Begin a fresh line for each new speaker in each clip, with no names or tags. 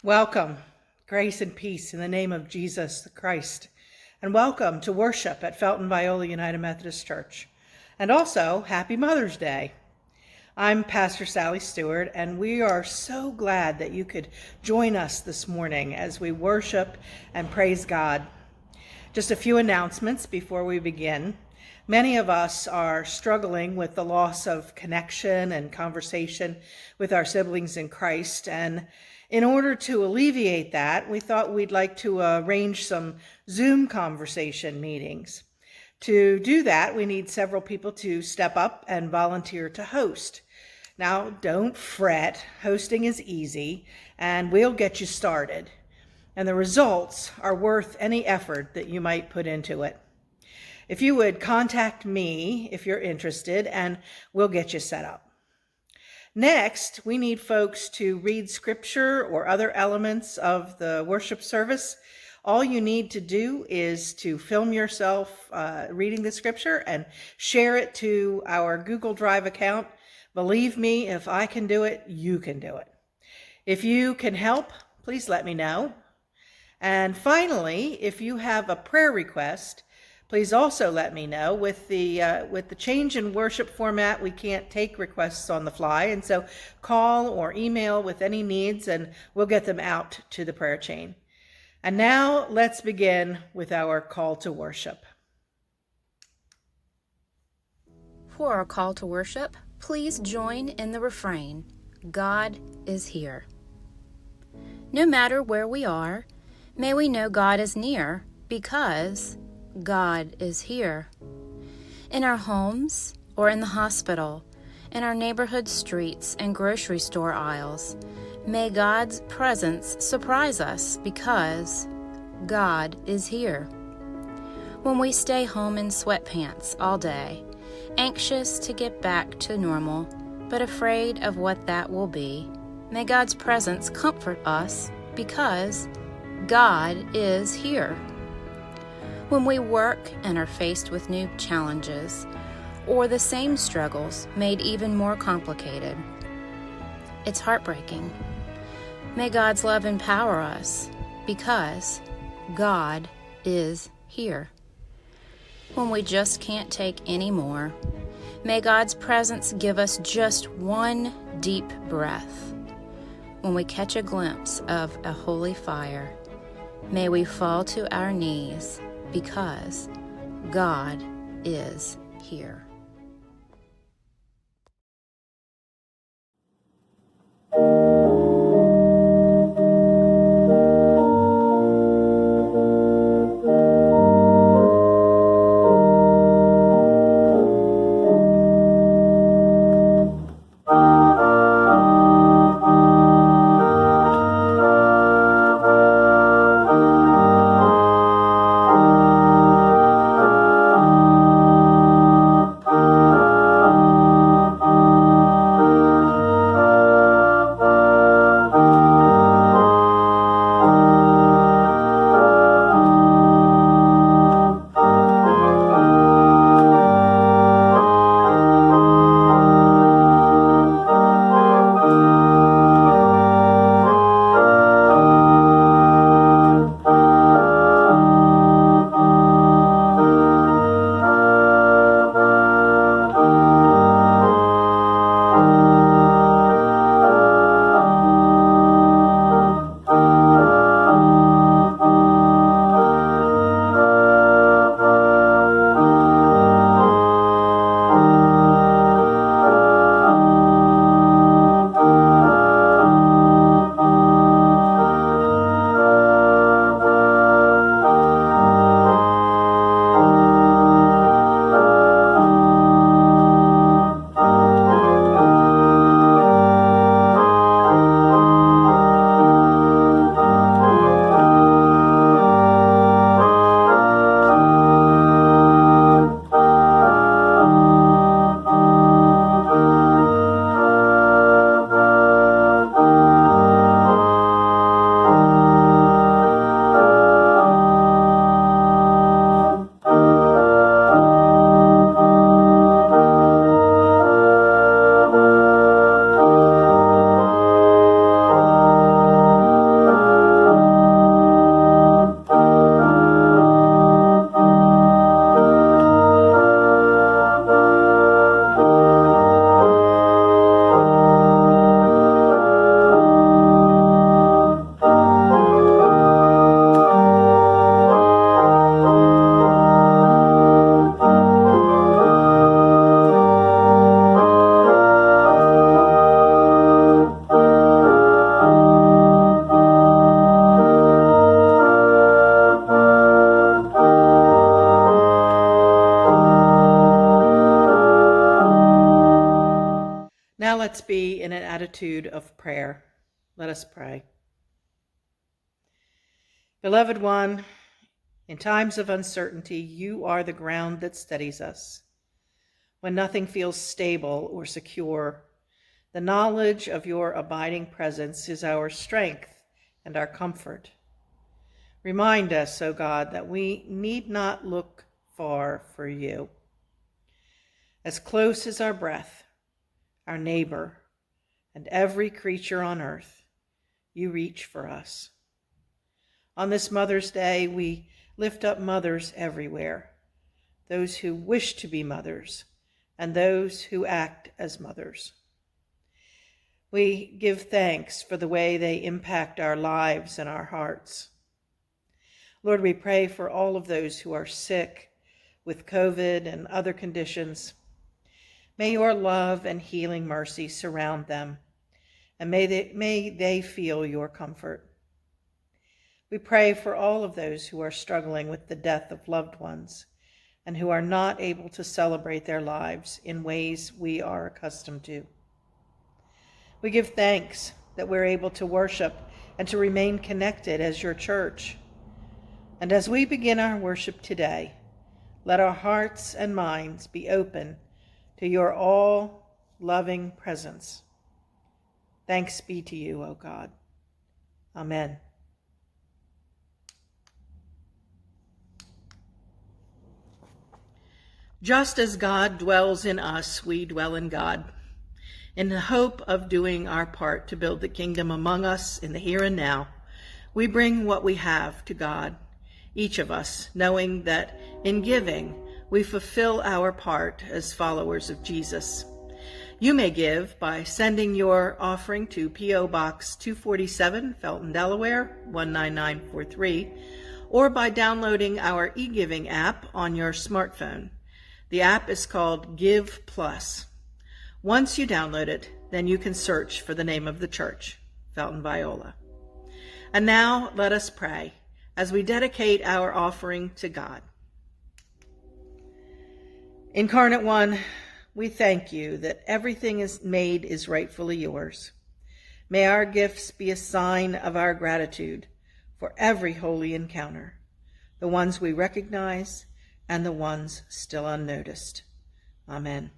Welcome, grace and peace in the name of Jesus the Christ, and welcome to worship at Felton, Viola United Methodist Church. And also, Happy Mother's Day. I'm Pastor Sally Stewart, and we are so glad that you could join us this morning as we worship and praise God. Just a few announcements before we begin. Many of us are struggling with the loss of connection and conversation with our siblings in Christ, and in order to alleviate that, we thought we'd like to arrange some Zoom conversation meetings. To do that, we need several people to step up and volunteer to host. Now, don't fret. Hosting is easy, and we'll get you started. And the results are worth any effort that you might put into it. If you would contact me if you're interested, and we'll get you set up. Next, we need folks to read scripture or other elements of the worship service. All you need to do is to film yourself reading the scripture and share it to our Google Drive account. Believe me, if I can do it, you can do it. If you can help, please let me know. And finally, if you have a prayer request, please also let me know. With the change in worship format, we can't take requests on the fly, and so call or email with any needs, and we'll get them out to the prayer chain. And now let's begin with our call to worship.
For our call to worship, please join in the refrain, God is here. No matter where we are, may we know God is near because God is here. In our homes or in the hospital, in our neighborhood streets and grocery store aisles, may God's presence surprise us because God is here. When we stay home in sweatpants all day, anxious to get back to normal, but afraid of what that will be, may God's presence comfort us because God is here. When we work and are faced with new challenges, or the same struggles made even more complicated, it's heartbreaking. May God's love empower us because God is here. When we just can't take any more, may God's presence give us just one deep breath. When we catch a glimpse of a holy fire, may we fall to our knees because God is here.
Now let's be in an attitude of prayer. Let us pray. Beloved one, in times of uncertainty, you are the ground that steadies us. When nothing feels stable or secure, the knowledge of your abiding presence is our strength and our comfort. Remind us, O God, that we need not look far for you. As close as our breath, our neighbor, and every creature on earth, you reach for us. On this Mother's Day, we lift up mothers everywhere, those who wish to be mothers and those who act as mothers. We give thanks for the way they impact our lives and our hearts. Lord, we pray for all of those who are sick with COVID and other conditions. May your love and healing mercy surround them, and may they feel your comfort. We pray for all of those who are struggling with the death of loved ones and who are not able to celebrate their lives in ways we are accustomed to. We give thanks that we're able to worship and to remain connected as your church. And as we begin our worship today, let our hearts and minds be open to your all-loving presence. Thanks be to you, O God. Amen. Just as God dwells in us, we dwell in God, in the hope of doing our part to build the kingdom among us in the here and now. We bring what we have to God, each of us, knowing that in giving, we fulfill our part as followers of Jesus. You may give by sending your offering to P.O. Box 247, Felton, Delaware, 19943, or by downloading our e-giving app on your smartphone. The app is called Give Plus. Once you download it, then you can search for the name of the church, Felton Viola. And now let us pray as we dedicate our offering to God. Incarnate One, we thank you that everything is made is rightfully yours. May our gifts be a sign of our gratitude for every holy encounter, the ones we recognize and the ones still unnoticed. Amen.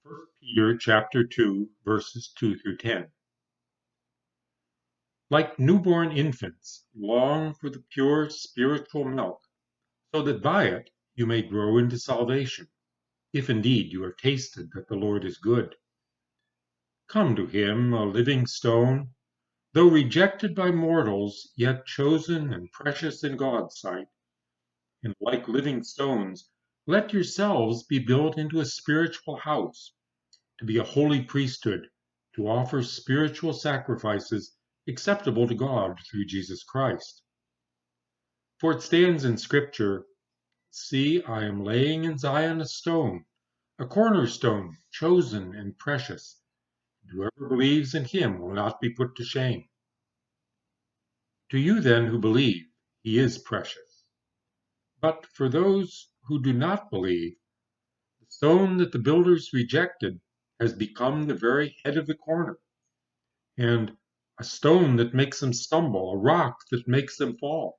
1 Peter chapter 2, verses 2 through 10. Like newborn infants, long for the pure spiritual milk, so that by it you may grow into salvation, if indeed you have tasted that the Lord is good. Come to him, a living stone, though rejected by mortals, yet chosen and precious in God's sight. And like living stones, let yourselves be built into a spiritual house, to be a holy priesthood, to offer spiritual sacrifices acceptable to God through Jesus Christ. For it stands in Scripture, "See, I am laying in Zion a stone, a cornerstone, chosen and precious. And whoever believes in him will not be put to shame." To you then who believe, he is precious. But for those who do not believe, the stone that the builders rejected has become the very head of the corner, and a stone that makes them stumble, a rock that makes them fall.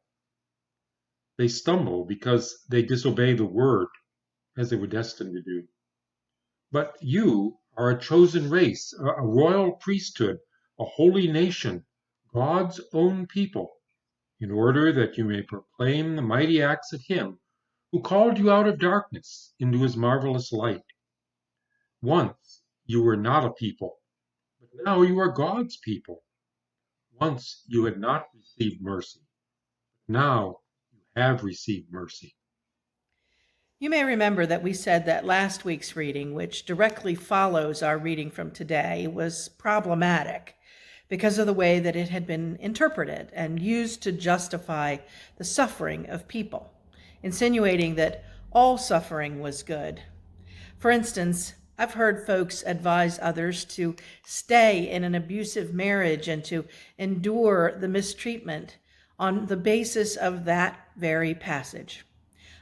They stumble because they disobey the word, as they were destined to do. But you are a chosen race, a royal priesthood, a holy nation, God's own people, in order that you may proclaim the mighty acts of him who called you out of darkness into his marvelous light. Once you were not a people, but now you are God's people. Once you had not received mercy, but now you have received mercy.
You may remember that we said that last week's reading, which directly follows our reading from today, was problematic because of the way that it had been interpreted and used to justify the suffering of people, insinuating that all suffering was good. For instance, I've heard folks advise others to stay in an abusive marriage and to endure the mistreatment on the basis of that very passage.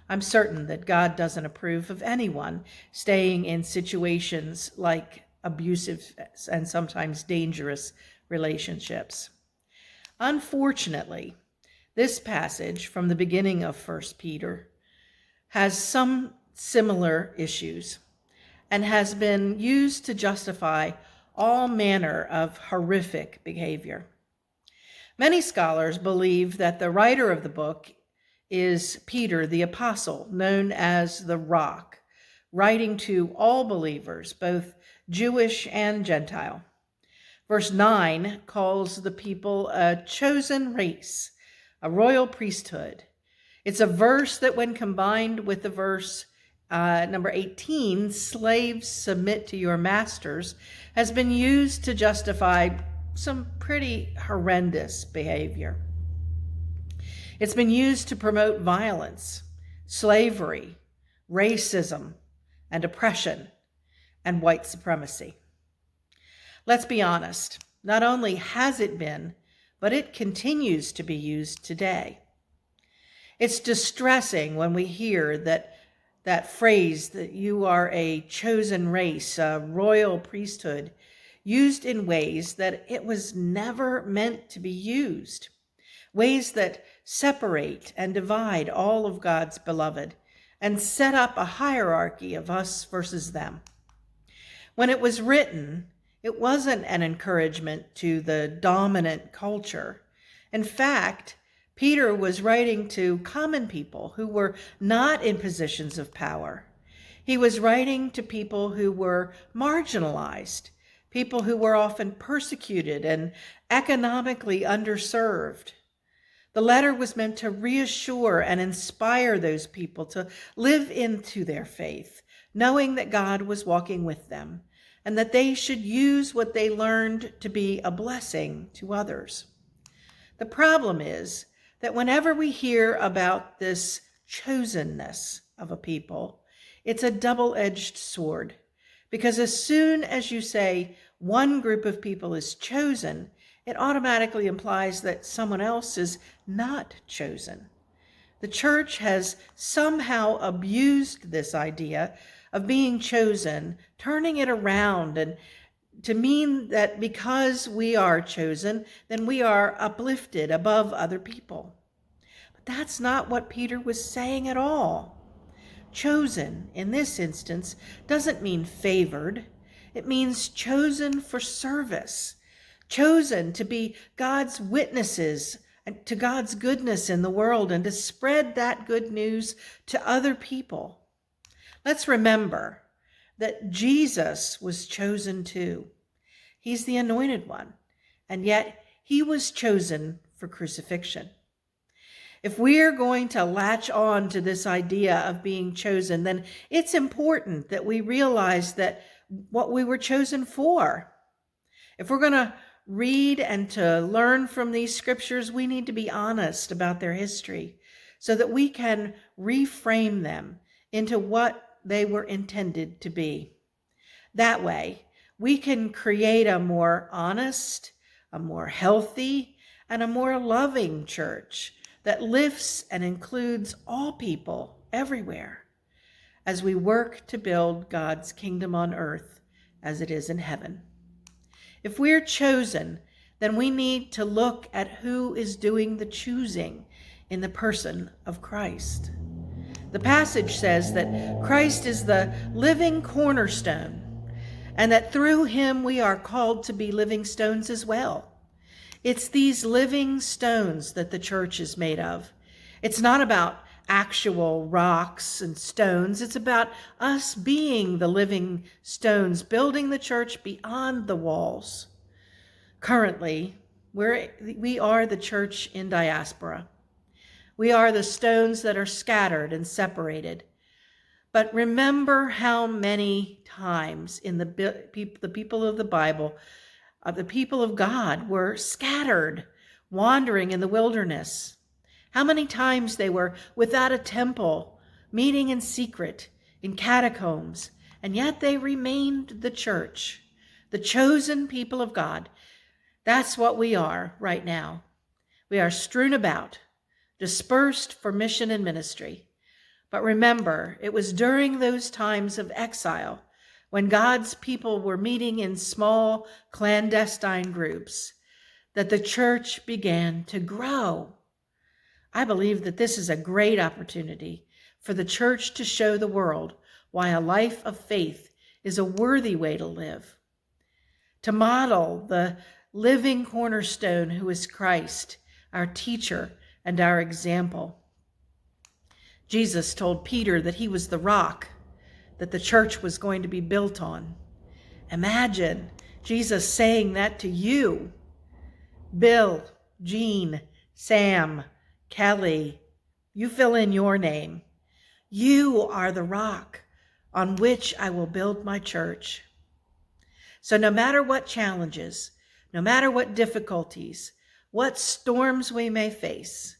I'm certain that God doesn't approve of anyone staying in situations like abusive and sometimes dangerous relationships. Unfortunately, this passage from the beginning of 1 Peter has some similar issues and has been used to justify all manner of horrific behavior. Many scholars believe that the writer of the book is Peter the Apostle, known as the Rock, writing to all believers, both Jewish and Gentile. Verse 9 calls the people a chosen race, a royal priesthood. It's a verse that, when combined with the verse number 18, slaves submit to your masters, has been used to justify some pretty horrendous behavior. It's been used to promote violence, slavery, racism, and oppression, and white supremacy. Let's be honest, not only has it been, but it continues to be used today. It's distressing when we hear that phrase, that you are a chosen race, a royal priesthood, used in ways that it was never meant to be used, ways that separate and divide all of God's beloved and set up a hierarchy of us versus them. When it was written, it wasn't an encouragement to the dominant culture. In fact, Peter was writing to common people who were not in positions of power. He was writing to people who were marginalized, people who were often persecuted and economically underserved. The letter was meant to reassure and inspire those people to live into their faith, knowing that God was walking with them and that they should use what they learned to be a blessing to others. The problem is that whenever we hear about this chosenness of a people, it's a double-edged sword, because as soon as you say one group of people is chosen, it automatically implies that someone else is not chosen. The church has somehow abused this idea of being chosen, turning it around and to mean that because we are chosen, then we are uplifted above other people. But that's not what Peter was saying at all. Chosen, in this instance, doesn't mean favored. It means chosen for service, chosen to be God's witnesses to God's goodness in the world and to spread that good news to other people. Let's remember that Jesus was chosen too. He's the anointed one, and yet he was chosen for crucifixion. If we're going to latch on to this idea of being chosen, then it's important that we realize that what we were chosen for. If we're going to read and to learn from these scriptures, we need to be honest about their history so that we can reframe them into what they were intended to be. That way, we can create a more honest, a more healthy, and a more loving church that lifts and includes all people everywhere as we work to build God's kingdom on earth as it is in heaven. If we're chosen, then we need to look at who is doing the choosing in the person of Christ. The passage says that Christ is the living cornerstone, and that through him we are called to be living stones as well. It's these living stones that the church is made of. It's not about actual rocks and stones. It's about us being the living stones, building the church beyond the walls. Currently, we are the church in diaspora. We are the stones that are scattered and separated. But remember how many times in the people of the Bible, the people of God were scattered, wandering in the wilderness. How many times they were without a temple, meeting in secret, in catacombs, and yet they remained the church, the chosen people of God. That's what we are right now. We are strewn about, dispersed for mission and ministry. But remember, it was during those times of exile, when God's people were meeting in small, clandestine groups, that the church began to grow. I believe that this is a great opportunity for the church to show the world why a life of faith is a worthy way to live, to model the living cornerstone who is Christ, our teacher and our example. Jesus told Peter that he was the rock that the church was going to be built on. Imagine Jesus saying that to you. Bill, Jean, Sam, Kelly, you fill in your name. You are the rock on which I will build my church. So no matter what challenges, no matter what difficulties, what storms we may face,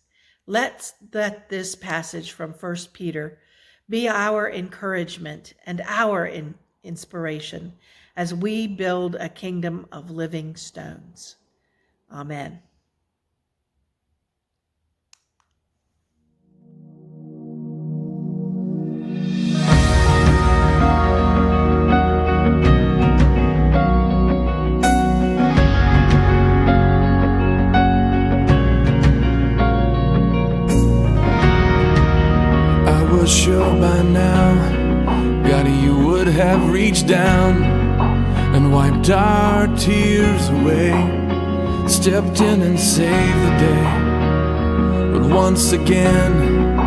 let this passage from 1 Peter be our encouragement and our inspiration as we build a kingdom of living stones. Amen.
Sure by now, God, you would have reached down and wiped our tears away, stepped in and saved the day. But once again,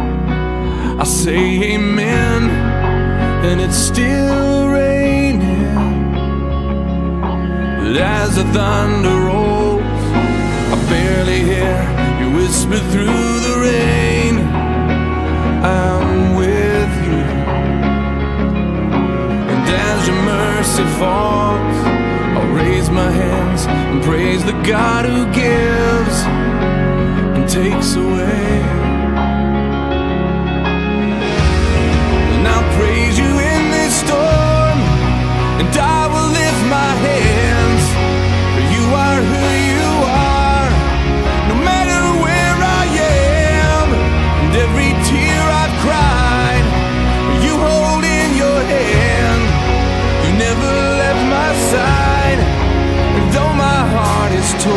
I say amen, and it's still raining. But as the thunder rolls, I barely hear you whisper through the rain, I'm with you. And as your mercy falls, I'll raise my hands and praise the God who gives and takes away. And I'll praise you in this storm, and I will lift my hands, for you are who you are, no matter where I am. And every tear I've cried, you hold in your hand. You never left my side, and though my heart is torn,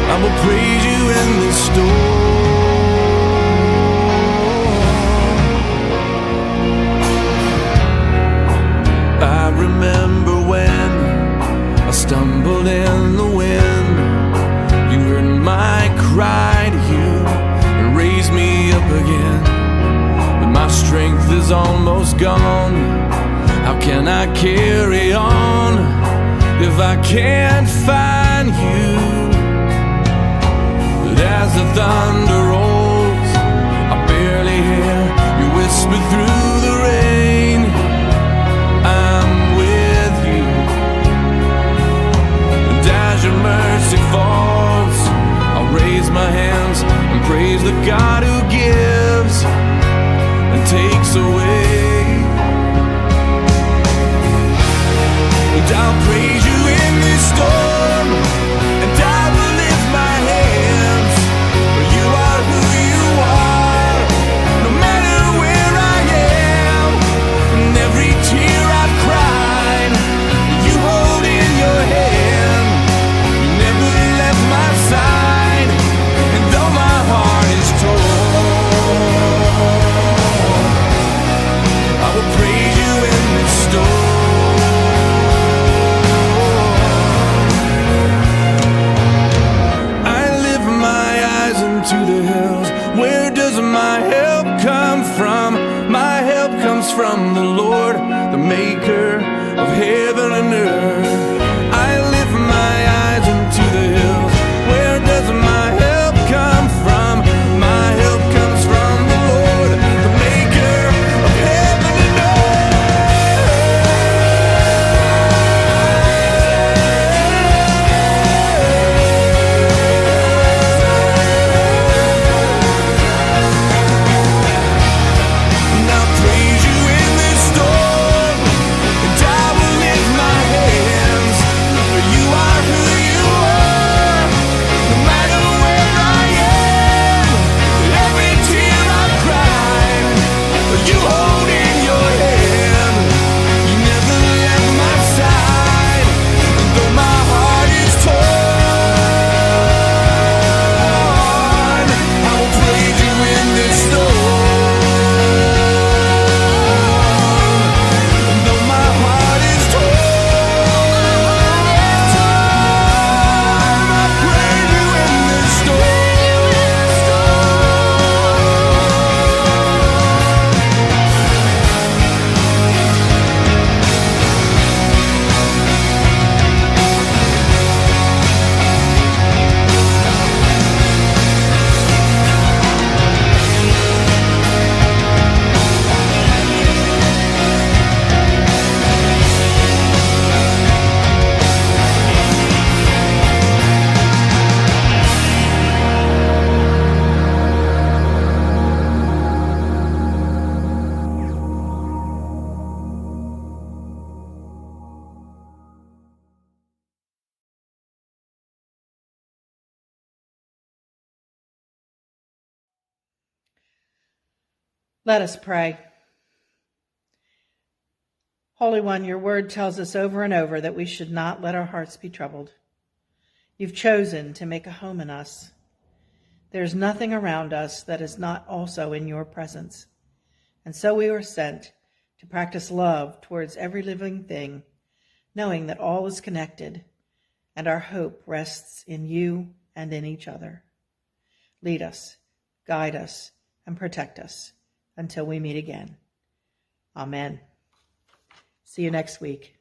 I will praise you in this storm. I remember when I stumbled in the wind, you heard my cry to you and raised me up again. But my strength is almost gone. How can I carry on if I can't find you? But as the thunder rolls, I barely hear you whisper through the rain, I'm with you. And as your mercy falls, I'll raise my hands and praise the God who gives and takes away. And I'll praise you in this storm, and I will lift my hands, for you are who you are, no matter where I am. And every tear I've cried, you hold in your hand. You never left my side, and though my heart is torn, I will praise you in this storm. I lift my eyes into the hills. Where does my help come from? My help comes from the Lord, the maker of heaven and earth. I lift my eyes into the hills. Where does my help come from? My help comes from the Lord, the maker of heaven and And I'll praise you in this storm, and I will lift my hands.
Let us pray. Holy One, your word tells us over and over that we should not let our hearts be troubled. You've chosen to make a home in us. There's nothing around us that is not also in your presence. And so we were sent to practice love towards every living thing, knowing that all is connected, and our hope rests in you and in each other. Lead us, guide us, and protect us until we meet again. Amen. See you next week.